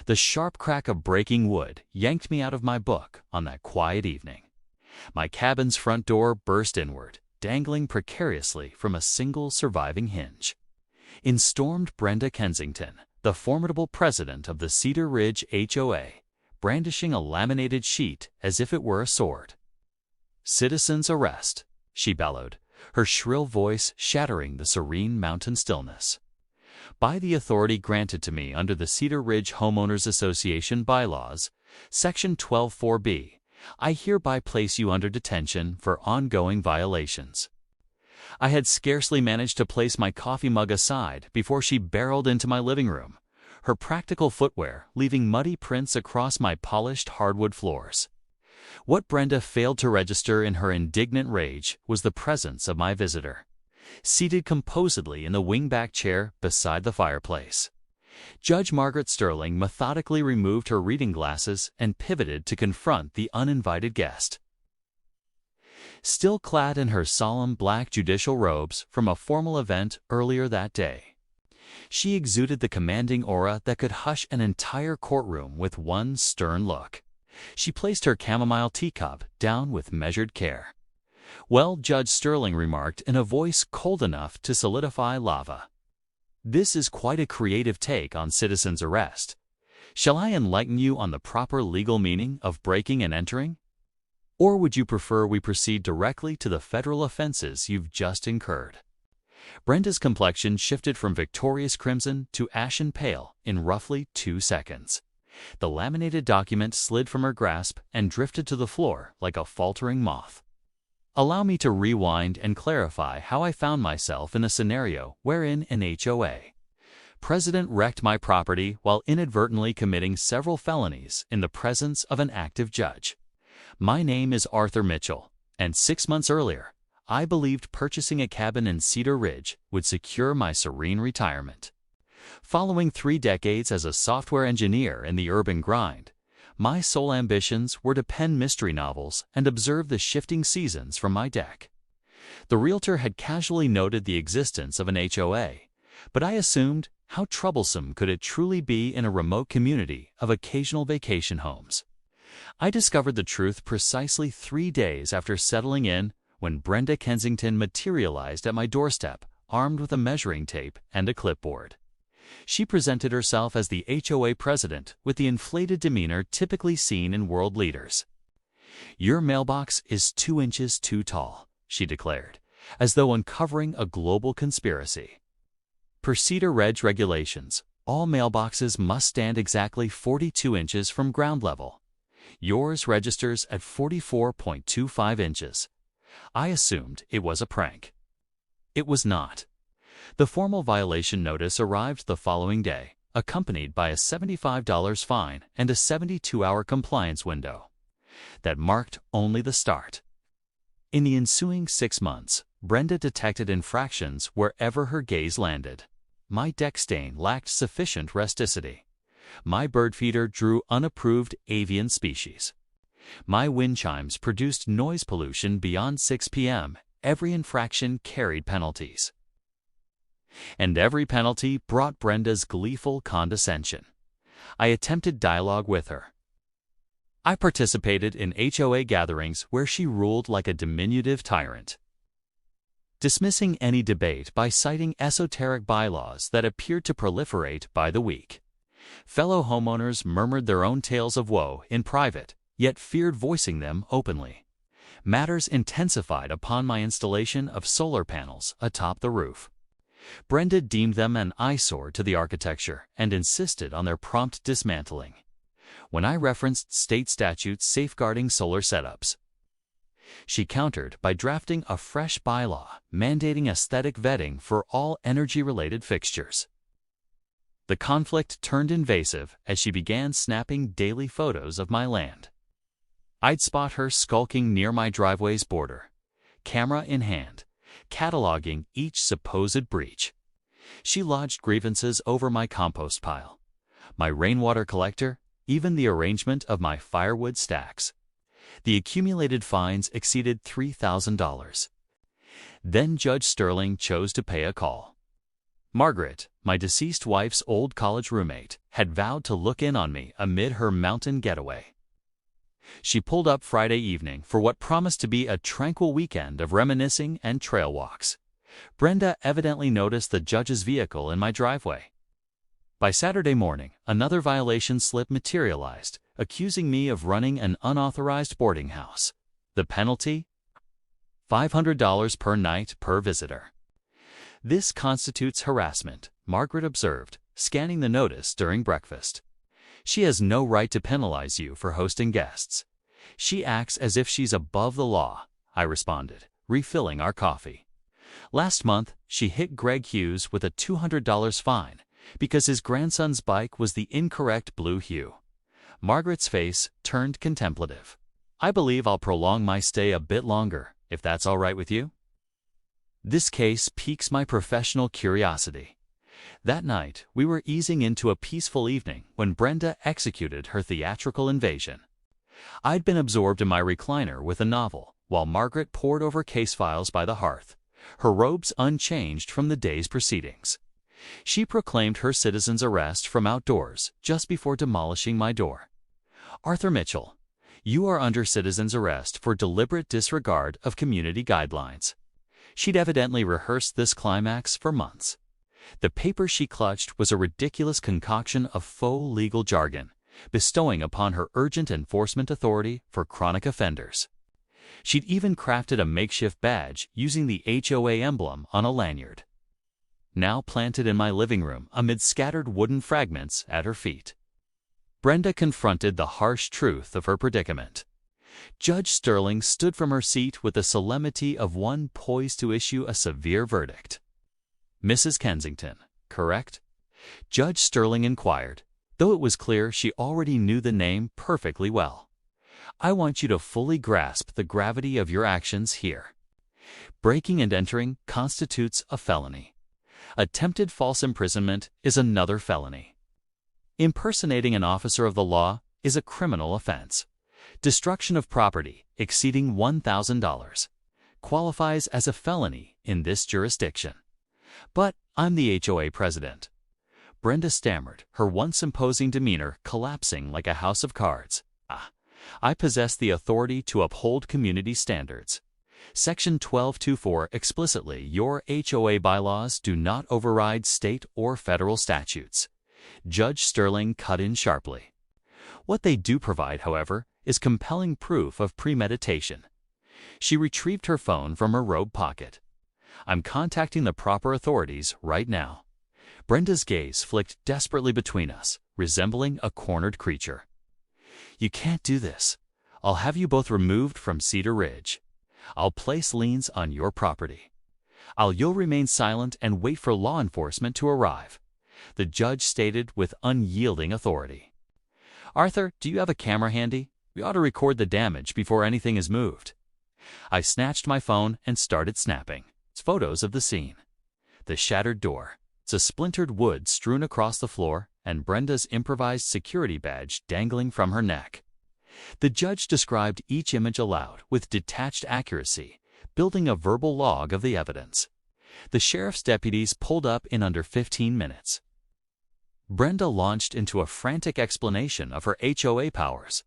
The sharp crack of breaking wood yanked me out of my book on that quiet evening. My cabin's front door burst inward, dangling precariously from a single surviving hinge. In stormed Brenda Kensington, the formidable president of the Cedar Ridge HOA, brandishing a laminated sheet as if it were a sword. "Citizen's arrest," she bellowed, her shrill voice shattering the serene mountain stillness. "By the authority granted to me under the Cedar Ridge Homeowners Association bylaws, Section 12(4)(b), I hereby place you under detention for ongoing violations." I had scarcely managed to place my coffee mug aside before she barreled into my living room, her practical footwear leaving muddy prints across my polished hardwood floors. What Brenda failed to register in her indignant rage was the presence of my visitor, seated composedly in the wingback chair beside the fireplace. Judge Margaret Sterling methodically removed her reading glasses and pivoted to confront the uninvited guest. Still clad in her solemn black judicial robes from a formal event earlier that day, she exuded the commanding aura that could hush an entire courtroom with one stern look. She placed her chamomile teacup down with measured care. "Well," Judge Sterling remarked in a voice cold enough to solidify lava, "this is quite a creative take on citizen's arrest. Shall I enlighten you on the proper legal meaning of breaking and entering? Or would you prefer we proceed directly to the federal offenses you've just incurred?" Brenda's complexion shifted from victorious crimson to ashen pale in roughly 2 seconds. The laminated document slid from her grasp and drifted to the floor like a faltering moth. Allow me to rewind and clarify how I found myself in a scenario wherein an HOA president wrecked my property while inadvertently committing several felonies in the presence of an active judge. My name is Arthur Mitchell, and 6 months earlier, I believed purchasing a cabin in Cedar Ridge would secure my serene retirement. Following 3 decades as a software engineer in the urban grind, my sole ambitions were to pen mystery novels and observe the shifting seasons from my deck. The realtor had casually noted the existence of an HOA, but I assumed, how troublesome could it truly be in a remote community of occasional vacation homes? I discovered the truth precisely 3 days after settling in when Brenda Kensington materialized at my doorstep, armed with a measuring tape and a clipboard. She presented herself as the HOA president with the inflated demeanor typically seen in world leaders. "Your mailbox is 2 inches too tall," she declared, as though uncovering a global conspiracy. Per Cedar Ridge regulations, all mailboxes must stand exactly 42 inches from ground level. Yours registers at 44.25 inches. I assumed it was a prank. It was not. The formal violation notice arrived the following day, accompanied by a $75 fine and a 72-hour compliance window. That marked only the start. In the ensuing 6 months, Brenda detected infractions wherever her gaze landed. My deck stain lacked sufficient rusticity. My bird feeder drew unapproved avian species. My wind chimes produced noise pollution beyond 6 p.m. Every infraction carried penalties. And every penalty brought Brenda's gleeful condescension. I attempted dialogue with her. I participated in HOA gatherings where she ruled like a diminutive tyrant, dismissing any debate by citing esoteric bylaws that appeared to proliferate by the week. Fellow homeowners murmured their own tales of woe in private, yet feared voicing them openly. Matters intensified upon my installation of solar panels atop the roof. Brenda deemed them an eyesore to the architecture and insisted on their prompt dismantling. When I referenced state statutes safeguarding solar setups, she countered by drafting a fresh bylaw mandating aesthetic vetting for all energy-related fixtures. The conflict turned invasive as she began snapping daily photos of my land. I'd spot her skulking near my driveway's border, camera in hand, cataloging each supposed breach. She lodged grievances over my compost pile, my rainwater collector, even the arrangement of my firewood stacks. The accumulated fines exceeded $3,000. Then Judge Sterling chose to pay a call. Margaret, my deceased wife's old college roommate, had vowed to look in on me amid her mountain getaway. She pulled up Friday evening for what promised to be a tranquil weekend of reminiscing and trail walks. Brenda evidently noticed the judge's vehicle in my driveway. By Saturday morning, another violation slip materialized, accusing me of running an unauthorized boarding house. The penalty? $500 per night per visitor. This constitutes harassment, Margaret observed, scanning the notice during breakfast. She has no right to penalize you for hosting guests. She acts as if she's above the law, I responded, refilling our coffee. Last month, she hit Greg Hughes with a $200 fine because his grandson's bike was the incorrect blue hue. Margaret's face turned contemplative. I believe I'll prolong my stay a bit longer, if that's all right with you. This case piques my professional curiosity. That night, we were easing into a peaceful evening when Brenda executed her theatrical invasion. I'd been absorbed in my recliner with a novel, while Margaret pored over case files by the hearth, her robes unchanged from the day's proceedings. She proclaimed her citizen's arrest from outdoors just before demolishing my door. Arthur Mitchell, you are under citizen's arrest for deliberate disregard of community guidelines. She'd evidently rehearsed this climax for months. The paper she clutched was a ridiculous concoction of faux legal jargon, bestowing upon her urgent enforcement authority for chronic offenders. She'd even crafted a makeshift badge using the HOA emblem on a lanyard. Now planted in my living room amid scattered wooden fragments at her feet. Brenda confronted the harsh truth of her predicament. Judge Sterling stood from her seat with the solemnity of one poised to issue a severe verdict. Mrs. Kensington, correct? Judge Sterling inquired, though it was clear she already knew the name perfectly well. I want you to fully grasp the gravity of your actions here. Breaking and entering constitutes a felony. Attempted false imprisonment is another felony. Impersonating an officer of the law is a criminal offense. Destruction of property exceeding $1,000 qualifies as a felony in this jurisdiction. But I'm the HOA president. Brenda stammered, her once imposing demeanor collapsing like a house of cards. I possess the authority to uphold community standards. Section 1224 explicitly, your HOA bylaws do not override state or federal statutes. Judge Sterling cut in sharply. What they do provide, however, is compelling proof of premeditation. She retrieved her phone from her robe pocket. I'm contacting the proper authorities right now. Brenda's gaze flicked desperately between us, resembling a cornered creature. You can't do this. I'll have you both removed from Cedar Ridge. I'll place liens on your property. You'll remain silent and wait for law enforcement to arrive, the judge stated with unyielding authority. Arthur, do you have a camera handy? We ought to record the damage before anything is moved. I snatched my phone and started snapping. It's photos of the scene. The shattered door. It's a splintered wood strewn across the floor and Brenda's improvised security badge dangling from her neck. The judge described each image aloud with detached accuracy, building a verbal log of the evidence. The sheriff's deputies pulled up in under 15 minutes. Brenda launched into a frantic explanation of her HOA powers,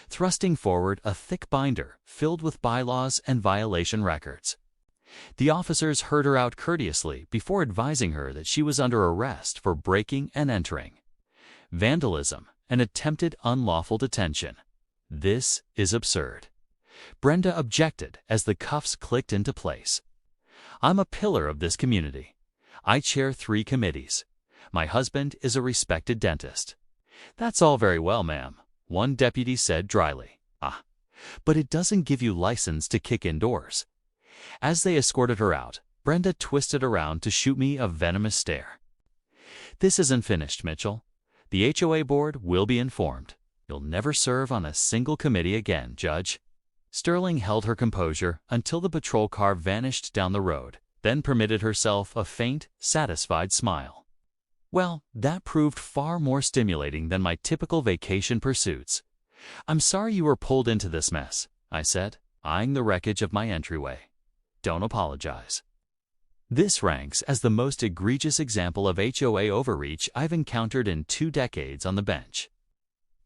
thrusting forward a thick binder filled with bylaws and violation records. The officers heard her out courteously before advising her that she was under arrest for breaking and entering, vandalism, and attempted unlawful detention. This is absurd. Brenda objected as the cuffs clicked into place. I'm a pillar of this community. I chair 3 committees. My husband is a respected dentist. That's all very well, ma'am, one deputy said dryly. But it doesn't give you license to kick indoors. As they escorted her out, Brenda twisted around to shoot me a venomous stare. This isn't finished, Mitchell. The HOA board will be informed. You'll never serve on a single committee again, Judge. Sterling held her composure until the patrol car vanished down the road, then permitted herself a faint, satisfied smile. Well, that proved far more stimulating than my typical vacation pursuits. I'm sorry you were pulled into this mess, I said, eyeing the wreckage of my entryway. Don't apologize. This ranks as the most egregious example of HOA overreach I've encountered in 2 decades on the bench.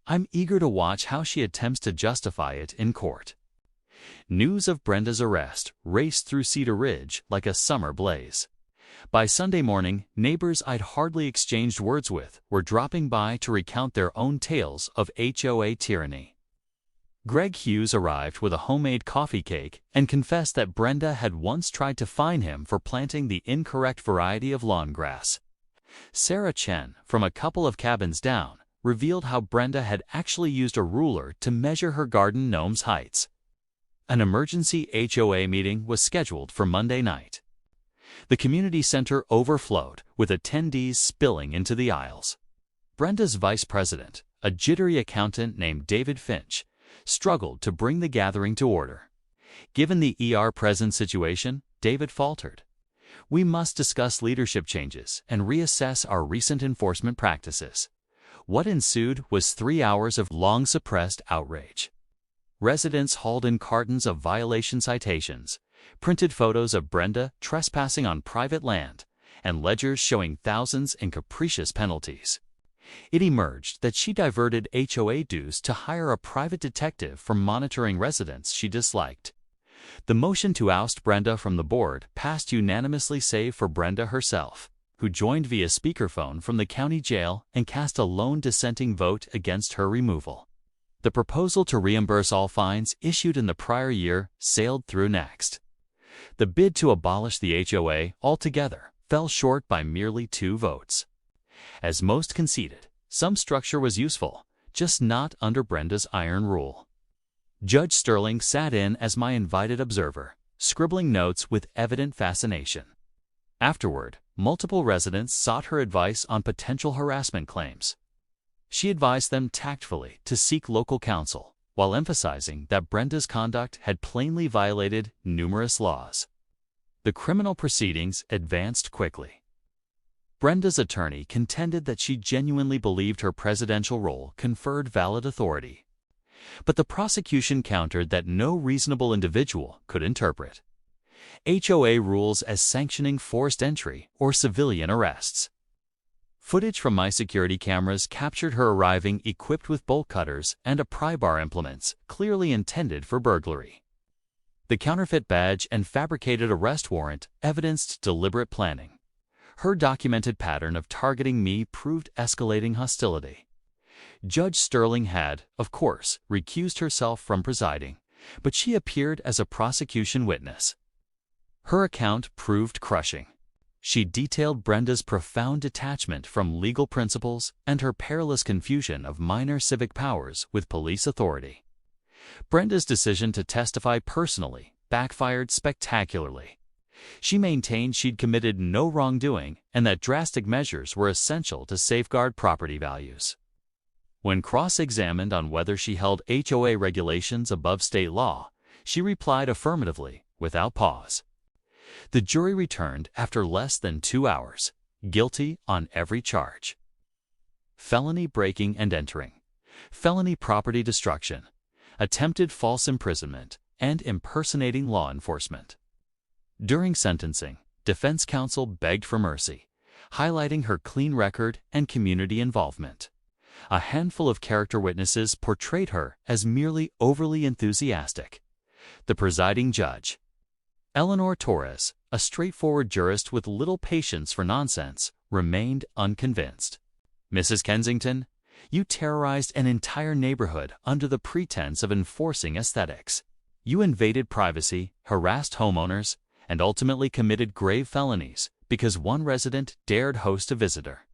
I'm eager to watch how she attempts to justify it in court. News of Brenda's arrest raced through Cedar Ridge like a summer blaze. By Sunday morning, neighbors I'd hardly exchanged words with were dropping by to recount their own tales of HOA tyranny. Greg Hughes arrived with a homemade coffee cake and confessed that Brenda had once tried to fine him for planting the incorrect variety of lawn grass. Sarah Chen, from a couple of cabins down, revealed how Brenda had actually used a ruler to measure her garden gnome's heights. An emergency HOA meeting was scheduled for Monday night. The community center overflowed, with attendees spilling into the aisles. Brenda's vice president, a jittery accountant named David Finch, struggled to bring the gathering to order. Given the present situation, David faltered. "We must discuss leadership changes and reassess our recent enforcement practices." What ensued was 3 hours of long-suppressed outrage. Residents hauled in cartons of violation citations, printed photos of Brenda trespassing on private land, and ledgers showing thousands in capricious penalties. It emerged that she diverted HOA dues to hire a private detective for monitoring residents she disliked. The motion to oust Brenda from the board passed unanimously save for Brenda herself, who joined via speakerphone from the county jail and cast a lone dissenting vote against her removal. The proposal to reimburse all fines issued in the prior year sailed through next. The bid to abolish the HOA altogether fell short by merely 2 votes. As most conceded, some structure was useful, just not under Brenda's iron rule. Judge Sterling sat in as my invited observer, scribbling notes with evident fascination. Afterward, multiple residents sought her advice on potential harassment claims. She advised them tactfully to seek local counsel, while emphasizing that Brenda's conduct had plainly violated numerous laws. The criminal proceedings advanced quickly. Brenda's attorney contended that she genuinely believed her presidential role conferred valid authority. But the prosecution countered that no reasonable individual could interpret HOA rules as sanctioning forced entry or civilian arrests. Footage from my security cameras captured her arriving equipped with bolt cutters and a pry bar implements clearly intended for burglary. The counterfeit badge and fabricated arrest warrant evidenced deliberate planning. Her documented pattern of targeting me proved escalating hostility. Judge Sterling had, of course, recused herself from presiding, but she appeared as a prosecution witness. Her account proved crushing. She detailed Brenda's profound detachment from legal principles and her perilous confusion of minor civic powers with police authority. Brenda's decision to testify personally backfired spectacularly. She maintained she'd committed no wrongdoing and that drastic measures were essential to safeguard property values. When cross-examined on whether she held HOA regulations above state law, she replied affirmatively, without pause. The jury returned after less than 2 hours, guilty on every charge. Felony breaking and entering, felony property destruction, attempted false imprisonment, and impersonating law enforcement. During sentencing, defense counsel begged for mercy, highlighting her clean record and community involvement. A handful of character witnesses portrayed her as merely overly enthusiastic. The presiding judge, Eleanor Torres, a straightforward jurist with little patience for nonsense, remained unconvinced. "Mrs. Kensington, you terrorized an entire neighborhood under the pretense of enforcing aesthetics. You invaded privacy, harassed homeowners, and ultimately committed grave felonies because one resident dared host a visitor.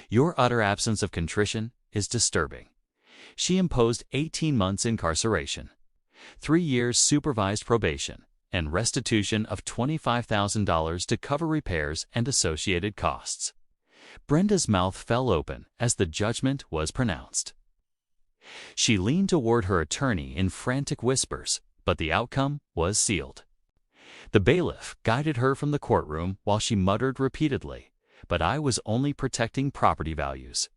Your utter absence of contrition is disturbing." She imposed 18 months incarceration, 3 years supervised probation, and restitution of $25,000 to cover repairs and associated costs. Brenda's mouth fell open as the judgment was pronounced. She leaned toward her attorney in frantic whispers, but the outcome was sealed. The bailiff guided her from the courtroom while she muttered repeatedly, "But I was only protecting property values.